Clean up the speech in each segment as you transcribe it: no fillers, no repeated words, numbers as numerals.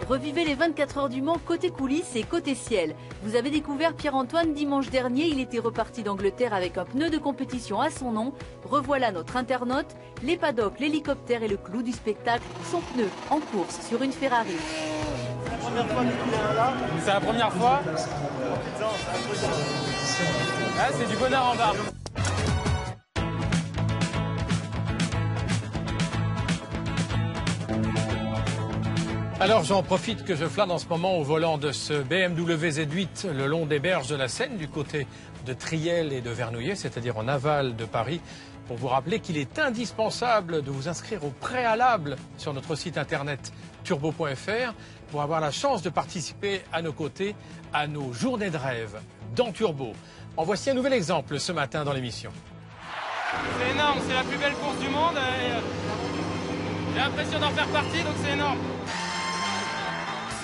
Revivez les 24 heures du Mans côté coulisses et côté ciel. Vous avez découvert Pierre-Antoine dimanche dernier. Il était reparti d'Angleterre avec un pneu de compétition à son nom. Revoilà notre internaute. Les paddocks, l'hélicoptère et le clou du spectacle, son pneu en course sur une Ferrari. C'est la première fois que tu viens là. C'est la première fois. Ah, c'est du bonheur en barre. Alors j'en profite que je flâne en ce moment au volant de ce BMW Z8 le long des berges de la Seine du côté de Triel et de Vernouillet, c'est-à-dire en aval de Paris, pour vous rappeler qu'il est indispensable de vous inscrire au préalable sur notre site internet turbo.fr pour avoir la chance de participer à nos côtés à nos journées de rêve dans Turbo. En voici un nouvel exemple ce matin dans l'émission. C'est énorme, c'est la plus belle course du monde et j'ai l'impression d'en faire partie, donc c'est énorme.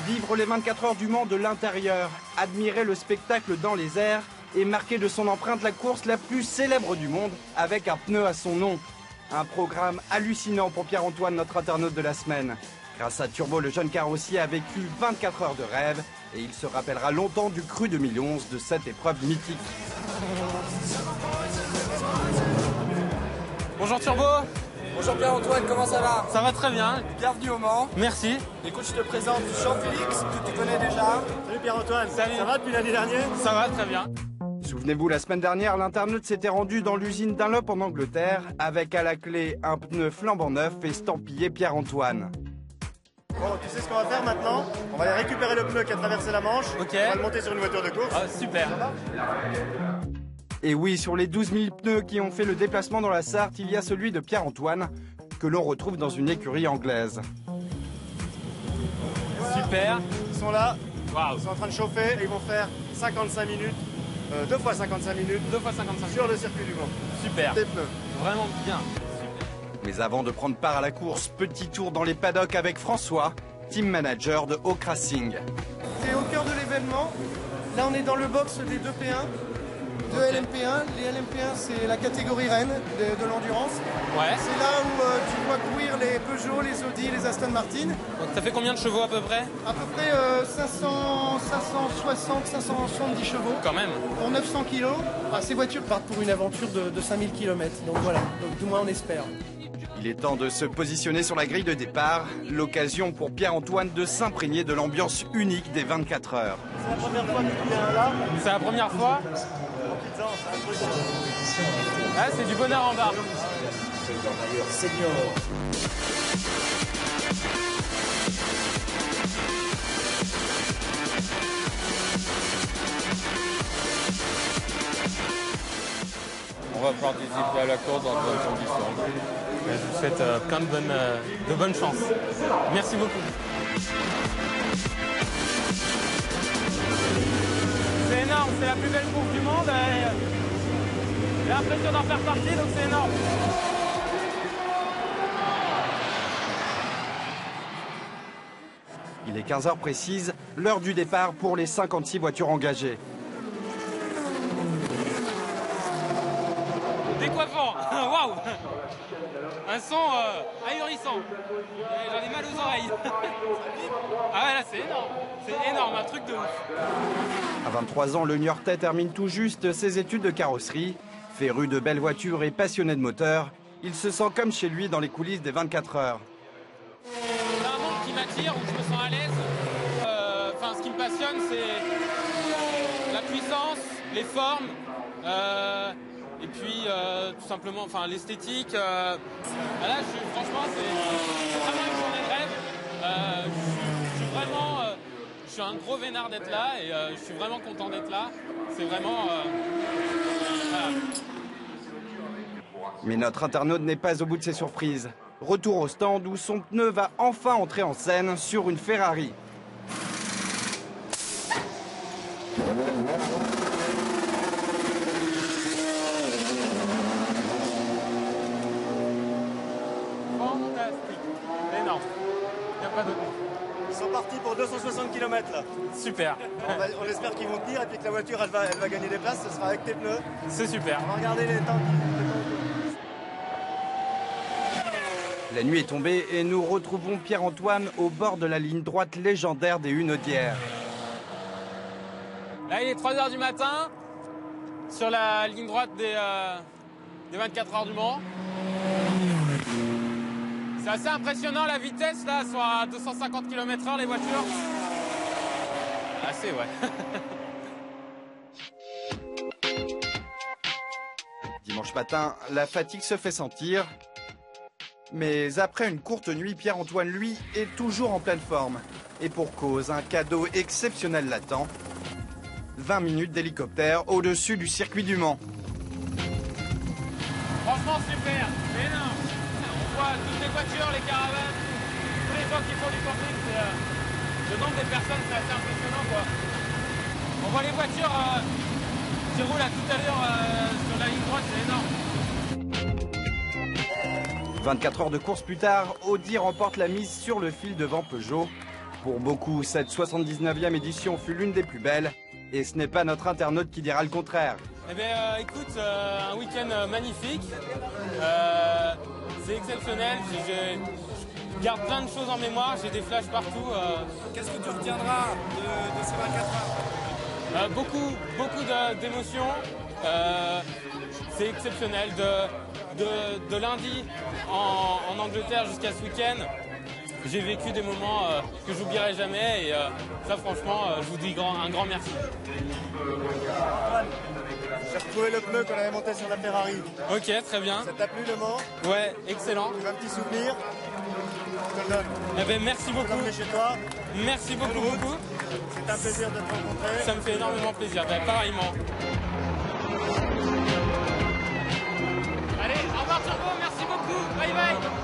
Vivre les 24 heures du Mans de l'intérieur, admirer le spectacle dans les airs et marquer de son empreinte la course la plus célèbre du monde avec un pneu à son nom. Un programme hallucinant pour Pierre-Antoine, notre internaute de la semaine. Grâce à Turbo, le jeune carrossier a vécu 24 heures de rêve et il se rappellera longtemps du cru 2011 de cette épreuve mythique. Bonjour Turbo. Bonjour Pierre-Antoine, comment ça va? Ça va très bien. Bienvenue au Mans. Merci. Écoute, je te présente Jean-Félix, que tu connais déjà. Salut Pierre-Antoine, Salut. Ça va depuis l'année dernière? Ça va très bien. Souvenez-vous, la semaine dernière, l'internaute s'était rendu dans l'usine Dunlop en Angleterre avec à la clé un pneu flambant neuf estampillé Pierre-Antoine. Bon, tu sais ce qu'on va faire maintenant? On va aller récupérer le pneu qui a traversé la Manche. Ok. On va le monter sur une voiture de course. Ah, super. Et oui, sur les 12 000 pneus qui ont fait le déplacement dans la Sarthe, il y a celui de Pierre-Antoine que l'on retrouve dans une écurie anglaise. Super. Ils sont là, Waouh. ils sont en train de chauffer et ils vont faire 55 minutes, 2 fois 55 minutes 2 fois 55. sur le circuit du Mans. Super. Des pneus. Vraiment bien. Mais avant de prendre part à la course, petit tour dans les paddocks avec François, team manager de Hawk Racing. C'est au cœur de l'événement. Là, on est dans le box des 2P1, 2 LMP1. Les LMP1, c'est la catégorie reine de l'endurance. Ouais. C'est là où tu vois courir les Peugeot, les Audi, les Aston Martin. Donc ça fait combien de chevaux à peu près? À peu près 560, 570 chevaux Quand même. pour 900 kg. Ces voitures partent pour une aventure de 5000 km. Donc voilà, donc, du moins on espère. Il est temps de se positionner sur la grille de départ, l'occasion pour Pierre-Antoine de s'imprégner de l'ambiance unique des 24 heures. C'est la première fois que tu viens là? C'est la première fois? Ah, c'est du bonheur en barre. On va participer à la course dans de bonnes conditions. Je vous souhaite plein de bonnes chances. Merci beaucoup. C'est énorme, c'est la plus belle course du monde. J'ai l'impression d'en faire partie, donc c'est énorme. Il est 15 heures précises, l'heure du départ pour les 56 voitures engagées. Décoiffant. Waouh. Un son ahurissant. J'en ai mal aux oreilles. Ah ouais, là c'est énorme. C'est énorme, un truc de ouf. À 23 ans, le Niortais termine tout juste ses études de carrosserie. Féru de belles voitures et passionné de moteur, il se sent comme chez lui dans les coulisses des 24 heures. C'est un monde qui m'attire, où je me sens à l'aise. Ce qui me passionne, c'est la puissance, les formes, et puis tout simplement, l'esthétique. Là, franchement, c'est vraiment une journée de rêve. Je suis un gros vénard d'être là et je suis vraiment content d'être là. C'est vraiment... voilà. Mais notre internaute n'est pas au bout de ses surprises. Retour au stand où son pneu va enfin entrer en scène sur une Ferrari. Fantastique. Énorme. Il n'y a pas de... Ils sont partis pour 260 km là. Super. On espère qu'ils vont tenir et puis que la voiture elle va gagner des places, ce sera avec tes pneus. C'est super. On va regarder les temps. La nuit est tombée et nous retrouvons Pierre-Antoine au bord de la ligne droite légendaire des Hunaudières. Là, il est 3 h du matin, sur la ligne droite des 24 heures du Mans. C'est assez impressionnant la vitesse, là, sont à 250 km/h les voitures. Assez, ouais. Dimanche matin, la fatigue se fait sentir. Mais après une courte nuit, Pierre-Antoine, lui, est toujours en pleine forme. Et pour cause, un cadeau exceptionnel l'attend. 20 minutes d'hélicoptère au-dessus du circuit du Mans. Franchement, super, c'est énorme. On voit toutes les voitures, les caravanes, tous les gens qui font du camping. Le nombre des personnes, c'est assez impressionnant, quoi. On voit les voitures qui roulent à toute allure sur la ligne droite, c'est énorme. 24 heures de course plus tard, Audi remporte la mise sur le fil devant Peugeot. Pour beaucoup, cette 79e édition fut l'une des plus belles. Et ce n'est pas notre internaute qui dira le contraire. Eh bien, écoute, un week-end magnifique. C'est exceptionnel. Je garde plein de choses en mémoire. J'ai des flashs partout. Qu'est-ce que tu retiendras de ces 24 heures? Beaucoup d'émotions. C'est exceptionnel. De lundi en Angleterre jusqu'à ce week-end, j'ai vécu des moments que j'oublierai jamais. Et ça, franchement, je vous dis un grand merci. J'ai retrouvé le pneu qu'on avait monté sur la Ferrari. Ok, très bien. Ça t'a plu le Mans? Ouais, excellent. Tu veux un petit souvenir? Je te le donne. Eh ben, merci Tu peux beaucoup. l'emmener chez toi. Merci beaucoup, Bonne route. beaucoup. C'est un plaisir de te rencontrer. Ça me fait énormément plaisir. Ben, pareillement. Allez, au revoir Turbo, merci beaucoup. Bye bye.